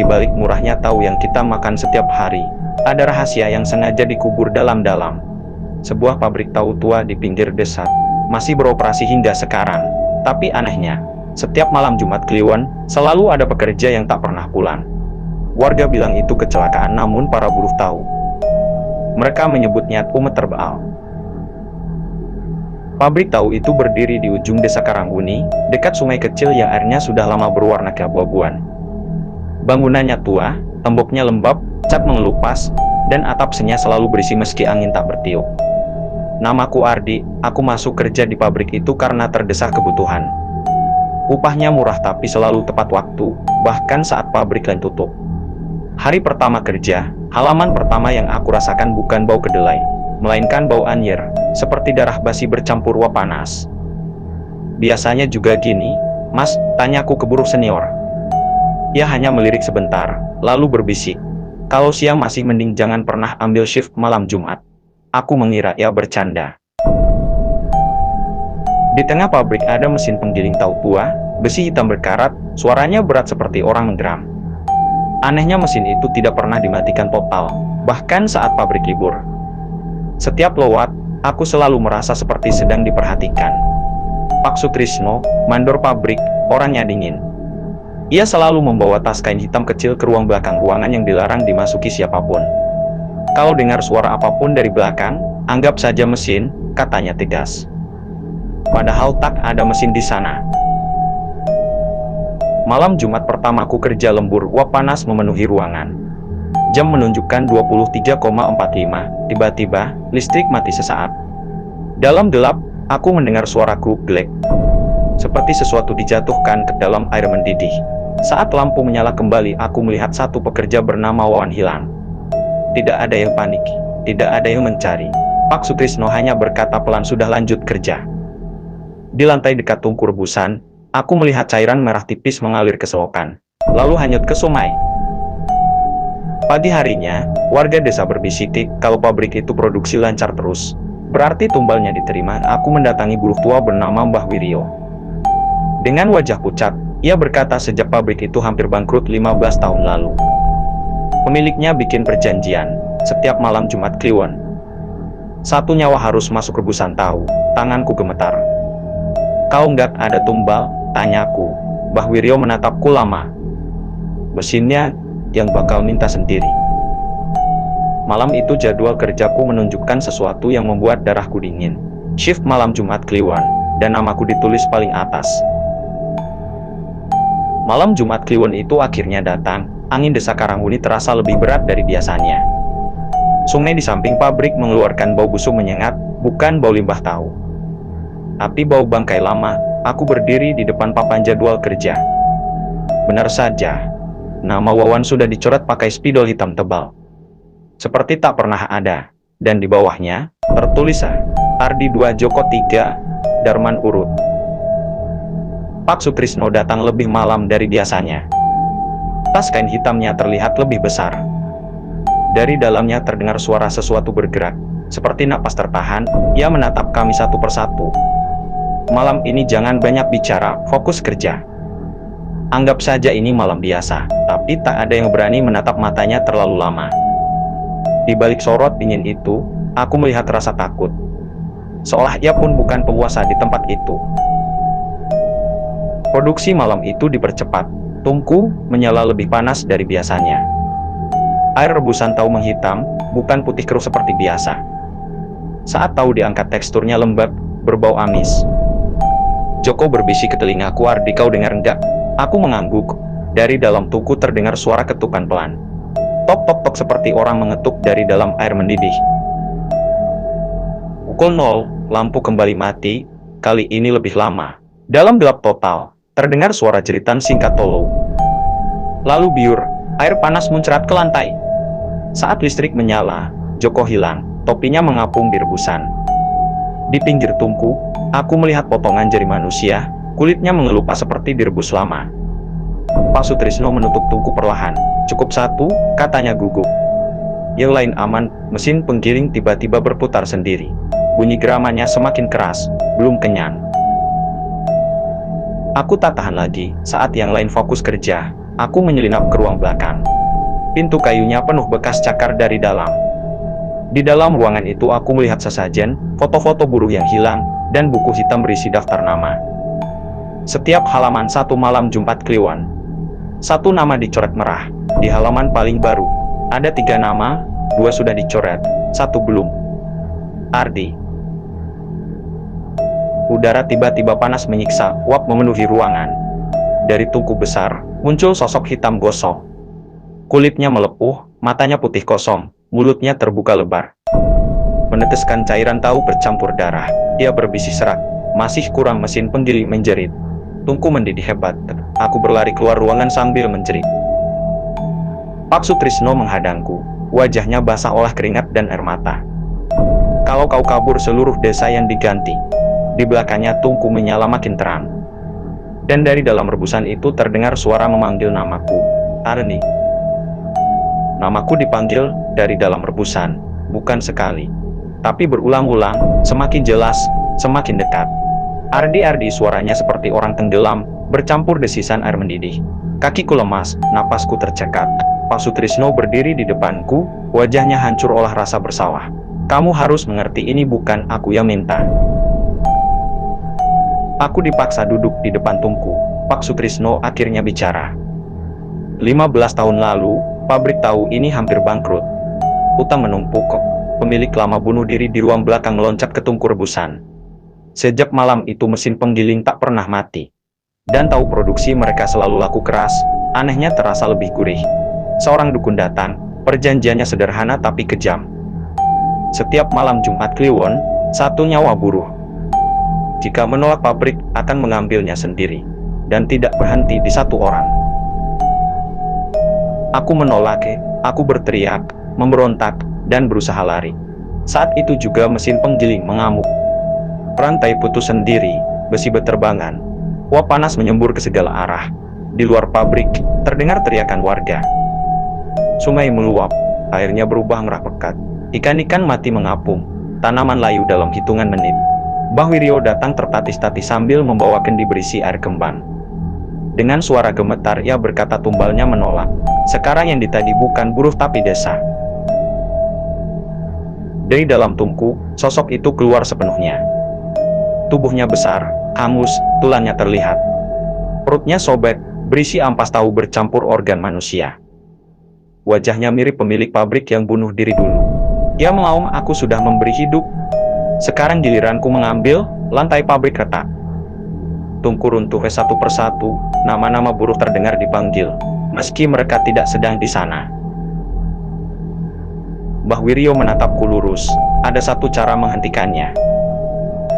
Di balik murahnya tahu yang kita makan setiap hari, ada rahasia yang sengaja dikubur dalam-dalam. Sebuah pabrik tahu tua di pinggir desa, masih beroperasi hingga sekarang. Tapi anehnya, setiap malam Jumat Kliwon, selalu ada pekerja yang tak pernah pulang. Warga bilang itu kecelakaan, namun para buruh tahu. Mereka menyebutnya umat terbal. Pabrik tahu itu berdiri di ujung desa Karangguni, dekat sungai kecil yang airnya sudah lama berwarna keabu-abuan. Bangunannya tua, temboknya lembab, cat mengelupas, dan atap senya selalu berisi meski angin tak bertiup. Namaku Ardi, aku masuk kerja di pabrik itu karena terdesak kebutuhan. Upahnya murah tapi selalu tepat waktu, bahkan saat pabrik lain tutup. Hari pertama kerja, halaman pertama yang aku rasakan bukan bau kedelai, melainkan bau anyer, seperti darah basi bercampur uap panas. Biasanya juga gini, Mas, tanyaku ke buruh senior. Ia hanya melirik sebentar, lalu berbisik, kalau siang masih mending jangan pernah ambil shift malam Jumat. Aku mengira ia bercanda. Di tengah pabrik ada mesin penggiling tahu tua, besi hitam berkarat, suaranya berat seperti orang menggeram. Anehnya mesin itu tidak pernah dimatikan total, bahkan saat pabrik libur. Setiap lewat, aku selalu merasa seperti sedang diperhatikan. Pak Sutrisno, mandor pabrik, orangnya dingin. Ia selalu membawa tas kain hitam kecil ke ruang belakang ruangan yang dilarang dimasuki siapapun. Kalau dengar suara apapun dari belakang, anggap saja mesin, katanya tegas. Padahal tak ada mesin di sana. Malam Jumat pertamaku kerja lembur, uap panas memenuhi ruangan. Jam menunjukkan 23,45, tiba-tiba, listrik mati sesaat. Dalam gelap, aku mendengar suara glek. Seperti sesuatu dijatuhkan ke dalam air mendidih. Saat lampu menyala kembali, aku melihat satu pekerja bernama Wawan hilang. Tidak ada yang panik, tidak ada yang mencari. Pak Sutrisno hanya berkata pelan, sudah lanjut kerja. Di lantai dekat tungku rebusan, aku melihat cairan merah tipis mengalir ke selokan, lalu hanyut ke sungai. Pagi harinya, warga desa berbisik kalau pabrik itu produksi lancar terus. Berarti tumbalnya diterima. Aku mendatangi buruh tua bernama Mbah Wiryo. Dengan wajah pucat, ia berkata sejak pabrik itu hampir bangkrut 15 tahun lalu. Pemiliknya bikin perjanjian, setiap malam Jumat Kliwon. Satu nyawa harus masuk rebusan tahu. Tanganku gemetar. Kau nggak ada tumbal? Tanyaku. Mbah Wiryo menatapku lama. Mesinnya yang bakal minta sendiri. Malam itu jadwal kerjaku menunjukkan sesuatu yang membuat darahku dingin. Shift malam Jumat Kliwon, dan namaku ditulis paling atas. Malam Jumat Kliwon itu akhirnya datang. Angin desa Karangguni terasa lebih berat dari biasanya. Sungai di samping pabrik mengeluarkan bau busuk menyengat, bukan bau limbah tahu, tapi bau bangkai lama. Aku berdiri di depan papan jadwal kerja. Benar saja, nama Wawan sudah dicoret pakai spidol hitam tebal, seperti tak pernah ada, dan di bawahnya tertulis Ardi 2 Joko 3, Darman Urut. Pak Sutrisno datang lebih malam dari biasanya. Tas kain hitamnya terlihat lebih besar. Dari dalamnya terdengar suara sesuatu bergerak, seperti napas tertahan. Ia menatap kami satu persatu. Malam ini jangan banyak bicara, fokus kerja. Anggap saja ini malam biasa, tapi tak ada yang berani menatap matanya terlalu lama. Di balik sorot dingin itu, aku melihat rasa takut. Seolah ia pun bukan penguasa di tempat itu. Produksi malam itu dipercepat. Tungku menyala lebih panas dari biasanya. Air rebusan tahu menghitam, bukan putih keruh seperti biasa. Saat tahu diangkat, teksturnya lembab, berbau amis. Joko berbisik ke telingaku, Ardi, kau dengar enggak? Aku mengangguk. Dari dalam tungku terdengar suara ketukan pelan. Tok tok tok, seperti orang mengetuk dari dalam air mendidih. Pukul 0, lampu kembali mati, kali ini lebih lama. Dalam gelap total, terdengar suara jeritan singkat tolo. Lalu biur, air panas muncrat ke lantai. Saat listrik menyala, Joko hilang, topinya mengapung di rebusan. Di pinggir tungku, aku melihat potongan jari manusia, kulitnya mengelupas seperti direbus lama. Pak Sutrisno menutup tungku perlahan. Cukup satu, katanya gugup. Yang lain aman. Mesin penggiling tiba-tiba berputar sendiri. Bunyi geramannya semakin keras, belum kenyang. Aku tak tahan lagi. Saat yang lain fokus kerja, Aku menyelinap ke ruang belakang. Pintu kayunya penuh bekas cakar dari dalam. Di dalam ruangan itu aku melihat sesajen, foto-foto buruh yang hilang, dan buku hitam berisi daftar nama. Setiap halaman satu malam Jumat Kliwon. Satu nama dicoret merah. Di halaman paling baru, ada 3 nama, 2 sudah dicoret, 1 belum. Ardi. Udara tiba-tiba panas menyiksa, uap memenuhi ruangan. Dari tungku besar, muncul sosok hitam gosong. Kulitnya melepuh, matanya putih kosong, mulutnya terbuka lebar. Meneteskan cairan tahu bercampur darah. Dia berbisik serak, masih kurang mesin penggiling menjerit. Tungku mendidih hebat, aku berlari keluar ruangan sambil menjerit. Pak Sutrisno menghadangku, wajahnya basah oleh keringat dan air mata. Kalau kau kabur seluruh desa yang diganti. Di belakangnya tungku menyala makin terang. Dan dari dalam rebusan itu terdengar suara memanggil namaku, Arni. Namaku dipanggil dari dalam rebusan, bukan sekali, tapi berulang-ulang, semakin jelas, semakin dekat. Ardi, suaranya seperti orang tenggelam, bercampur desisan air mendidih. Kakiku lemas, napasku tercekat. Pak Sutrisno berdiri di depanku, wajahnya hancur oleh rasa bersalah. Kamu harus mengerti ini bukan aku yang minta. Aku dipaksa duduk di depan tungku. Pak Sutrisno akhirnya bicara. 15 tahun lalu, pabrik tahu ini hampir bangkrut. Utang menumpuk. Pemilik lama bunuh diri di ruang belakang meloncat ke tungku rebusan. Sejak malam itu mesin penggiling tak pernah mati. Dan tahu produksi mereka selalu laku keras, anehnya terasa lebih gurih. Seorang dukun datang, perjanjiannya sederhana tapi kejam. Setiap malam Jumat Kliwon, 1 nyawa buruh. Jika menolak pabrik akan mengambilnya sendiri, dan tidak berhenti di 1 orang. Aku menolak, aku berteriak, memberontak, dan berusaha lari. Saat itu juga mesin penggiling mengamuk. Rantai putus sendiri, besi berterbangan. Uap panas menyembur ke segala arah. Di luar pabrik, terdengar teriakan warga. Sungai meluap, airnya berubah merah pekat. Ikan-ikan mati mengapung, tanaman layu dalam hitungan menit. Mbah Wiryo datang tertatih-tatih sambil membawa kendi berisi air kembang. Dengan suara gemetar ia berkata tumbalnya menolak. Sekarang yang ditagi bukan buruh tapi desa. Dari dalam tungku, sosok itu keluar sepenuhnya. Tubuhnya besar, hangus, tulangnya terlihat. Perutnya sobek, berisi ampas tahu bercampur organ manusia. Wajahnya mirip pemilik pabrik yang bunuh diri dulu. Ia mengaum, aku sudah memberi hidup. Sekarang giliranku mengambil, lantai pabrik retak. Tungku runtuh satu persatu, nama-nama buruh terdengar dipanggil, meski mereka tidak sedang di sana. Mbah Wiryo menatapku lurus, ada satu cara menghentikannya.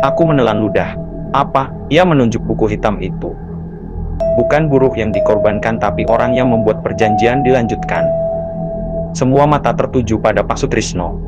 Aku menelan ludah. Apa? Ia menunjuk buku hitam itu. Bukan buruh yang dikorbankan tapi orang yang membuat perjanjian dilanjutkan. Semua mata tertuju pada Pak Sutrisno.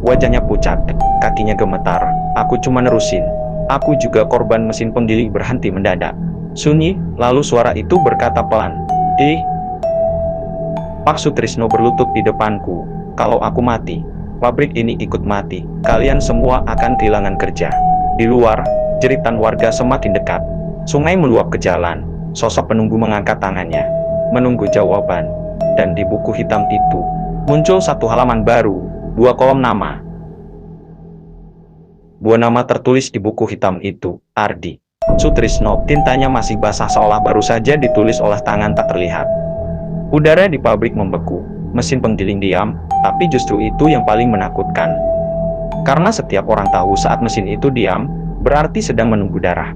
Wajahnya pucat, kakinya gemetar. Aku cuma nerusin. Aku juga korban mesin penggiling berhenti mendadak. Sunyi, lalu suara itu berkata pelan. Pak Sutrisno berlutut di depanku. Kalau aku mati, pabrik ini ikut mati. Kalian semua akan kehilangan kerja. Di luar, jeritan warga semakin dekat. Sungai meluap ke jalan. Sosok penunggu mengangkat tangannya, menunggu jawaban. Dan di buku hitam itu, muncul 1 halaman baru. 2 kolom nama. 2 nama tertulis di buku hitam itu, Ardi Sutrisno. Tintanya masih basah seolah baru saja ditulis oleh tangan tak terlihat. Udara di pabrik membeku, mesin penggiling diam, tapi justru itu yang paling menakutkan. Karena setiap orang tahu saat mesin itu diam, berarti sedang menunggu darah.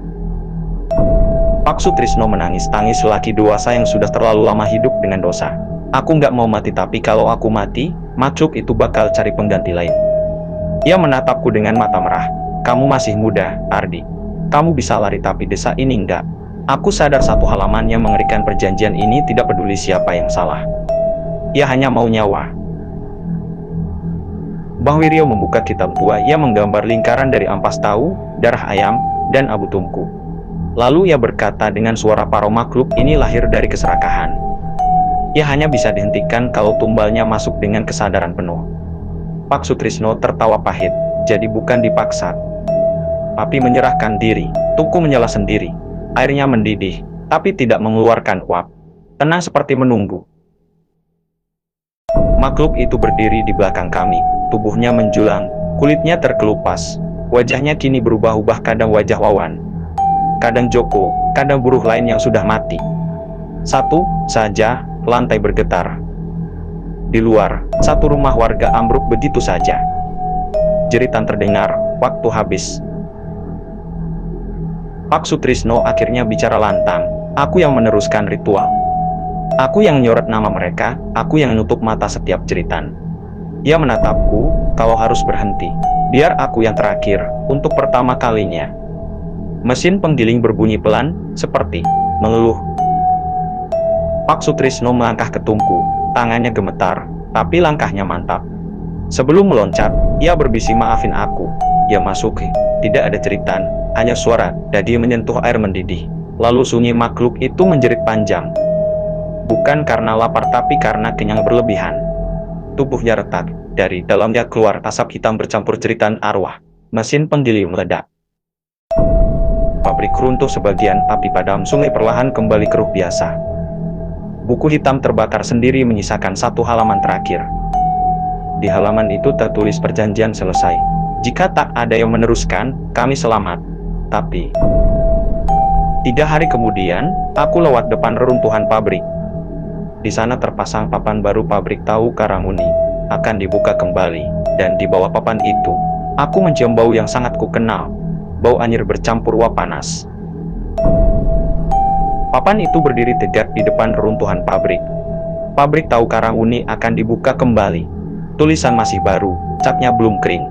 Pak Sutrisno menangis tangis lelaki dewasa yang sudah terlalu lama hidup dengan dosa. Aku nggak mau mati tapi kalau aku mati, makhluk itu bakal cari pengganti lain. Ia menatapku dengan mata merah. Kamu masih muda, Ardi. Kamu bisa lari tapi desa ini enggak. Aku sadar 1 halaman yang mengerikan perjanjian ini tidak peduli siapa yang salah. Ia hanya mau nyawa. Mbah Wiryo membuka kitab tua yang menggambar lingkaran dari ampas tahu, darah ayam, dan abu tungku. Lalu ia berkata dengan suara paro, makhluk ini lahir dari keserakahan. Ia hanya bisa dihentikan kalau tumbalnya masuk dengan kesadaran penuh. Pak Sutrisno tertawa pahit, jadi bukan dipaksa. Api menyerahkan diri, tungku menyala sendiri. Airnya mendidih, tapi tidak mengeluarkan uap. tenang seperti menunggu. Makhluk itu berdiri di belakang kami, tubuhnya menjulang, kulitnya terkelupas, wajahnya kini berubah-ubah, kadang wajah Wawan, kadang Joko, kadang buruh lain yang sudah mati. Satu saja, lantai bergetar. Di luar, satu rumah warga ambruk begitu saja. Jeritan terdengar, waktu habis. Pak Sutrisno akhirnya bicara lantang, aku yang meneruskan ritual. Aku yang nyorot nama mereka, aku yang nutup mata setiap jeritan. Ia menatapku, kalau harus berhenti, biar aku yang terakhir, untuk pertama kalinya. Mesin penggiling berbunyi pelan, seperti mengeluh. Pak Sutrisno melangkah ke tungku, tangannya gemetar, tapi langkahnya mantap. Sebelum meloncat, ia berbisik, maafin aku. Ia masuk, tidak ada jeritan, hanya suara dadi menyentuh air mendidih. Lalu sunyi makhluk itu menjerit panjang. Bukan karena lapar tapi karena kenyang berlebihan. Tubuhnya retak, dari dalamnya keluar asap hitam bercampur jeritan arwah. Mesin penggiling meledak. Pabrik runtuh sebagian, api padam, sungai perlahan kembali keruh biasa. Buku hitam terbakar sendiri menyisakan satu halaman terakhir. Di halaman itu tertulis perjanjian selesai. Jika tak ada yang meneruskan, kami selamat. Tapi 3 hari kemudian, aku lewat depan reruntuhan pabrik. Di sana terpasang papan baru, pabrik tahu Karanguni akan dibuka kembali, dan di bawah papan itu, aku mencium bau yang sangat kukenal, bau anyir bercampur uap panas. Papan itu berdiri tegak di depan reruntuhan pabrik. Pabrik tahu Karanguni akan dibuka kembali. Tulisan masih baru, catnya belum kering.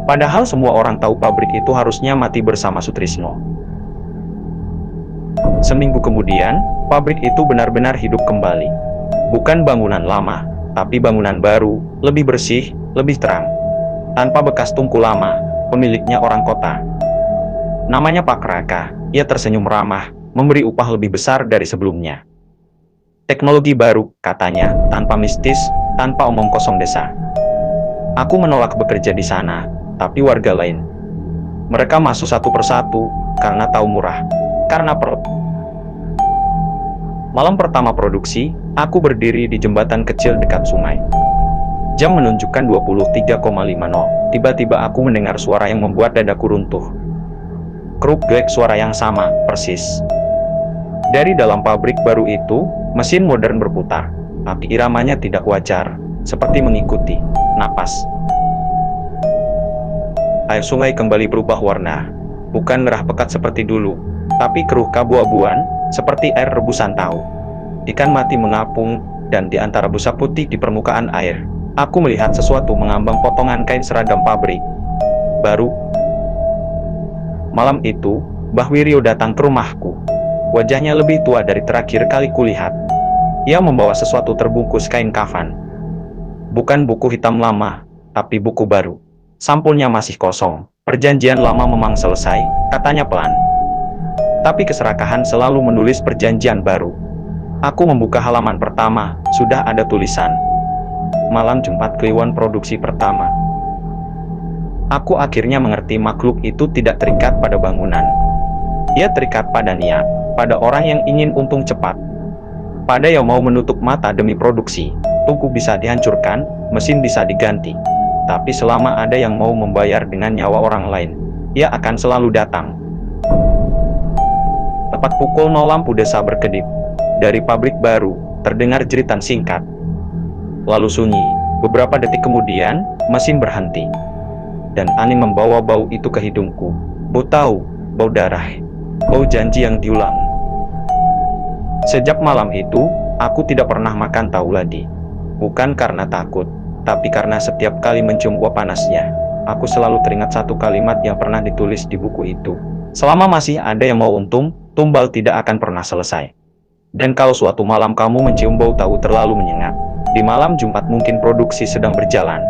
Padahal semua orang tahu pabrik itu harusnya mati bersama Sutrisno. Seminggu kemudian, pabrik itu benar-benar hidup kembali. Bukan bangunan lama, tapi bangunan baru, lebih bersih, lebih terang. Tanpa bekas tungku lama, pemiliknya orang kota. Namanya Pak Raka, ia tersenyum ramah, memberi upah lebih besar dari sebelumnya. Teknologi baru, katanya, tanpa mistis, tanpa omong kosong desa. Aku menolak bekerja di sana, tapi warga lain. Mereka masuk satu persatu, karena tahu murah, karena perut. Malam pertama produksi, aku berdiri di jembatan kecil dekat sungai. Jam menunjukkan 23,50. Tiba-tiba aku mendengar suara yang membuat dadaku runtuh. Kruk-grek, suara yang sama, persis. Dari dalam pabrik baru itu, mesin modern berputar, tapi iramanya tidak wajar, seperti mengikuti napas. Air sungai kembali berubah warna, bukan merah pekat seperti dulu, tapi keruh keabu-abuan, seperti air rebusan tahu. Ikan mati mengapung, dan di antara busa putih di permukaan air, aku melihat sesuatu mengambang, potongan kain seragam pabrik baru. Malam itu, Mbah Wiryo datang ke rumahku. Wajahnya lebih tua dari terakhir kali kulihat. Ia membawa sesuatu terbungkus kain kafan. Bukan buku hitam lama, tapi buku baru. Sampulnya masih kosong. Perjanjian lama memang selesai, katanya pelan. Tapi keserakahan selalu menulis perjanjian baru. Aku membuka halaman pertama, sudah ada tulisan. Malam Jumat Kliwon produksi pertama. Aku akhirnya mengerti makhluk itu tidak terikat pada bangunan. Ia terikat pada niat, pada orang yang ingin untung cepat. Pada yang mau menutup mata demi produksi. Tungku bisa dihancurkan, mesin bisa diganti. Tapi selama ada yang mau membayar dengan nyawa orang lain, ia akan selalu datang. Tepat pukul 0 lampu desa berkedip. Dari pabrik baru, terdengar jeritan singkat. Lalu sunyi. Beberapa detik kemudian, mesin berhenti. Dan angin membawa bau itu ke hidungku. Bau tahu, bau darah, bau janji yang diulang. Sejak malam itu, aku tidak pernah makan tahu lagi. Bukan karena takut, tapi karena setiap kali mencium uap panasnya, aku selalu teringat satu kalimat yang pernah ditulis di buku itu. Selama masih ada yang mau untung, tumbal tidak akan pernah selesai. Dan kalau suatu malam kamu mencium bau tahu terlalu menyengat, di malam Jumat mungkin produksi sedang berjalan.